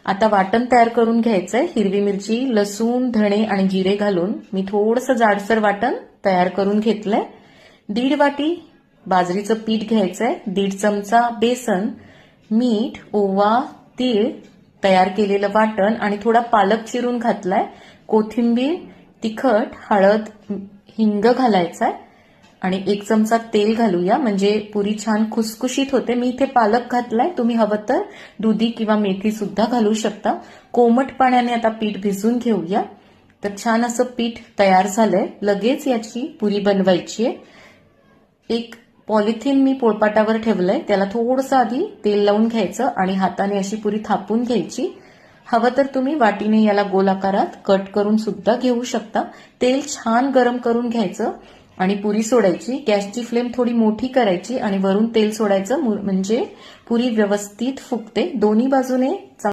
आता वाटण तयार करून घ्यायचंय. हिरवी मिरची, लसूण, धणे आणि जिरे घालून मी थोडंसं जाडसर वाटण तयार करून घेतलंय. 1.5 वाटी बाजरीचं पीठ घ्यायचंय, 1.5 चमचा बेसन, मीठ, ओवा, तीळ, तयार केलेलं वाटण आणि थोडा पालक चिरून घातलाय, कोथिंबीर, तिखट, हळद, हिंग घालायचाय आणि 1 चमचा तेल घालूया म्हणजे पुरी छान खुसखुशीत होते. मी इथे पालक घातलाय, तुम्ही हवं तर दुधी किंवा मेथी सुद्धा घालू शकता. कोमट पाण्याने आता पीठ भिजवून घेऊया. तर छान असं पीठ तयार झालंय. लगेच याची पुरी बनवायची आहे. एक पॉलिथिन मी पोळपाटावर ठेवलंय, त्याला थोडंसं आधी तेल लावून घ्यायचं आणि हाताने अशी पुरी थापून घ्यायची. हवं तर तुम्ही वाटीने याला गोल आकारात कट करून सुद्धा घेऊ शकता. तेल छान गरम करून घ्यायचं आणि पुरी सोडायची. गॅसची फ्लेम थोडी मोठी करायची आणि वरून तेल सोडायचं म्हणजे पुरी व्यवस्थित फुगते. दोन्ही बाजूने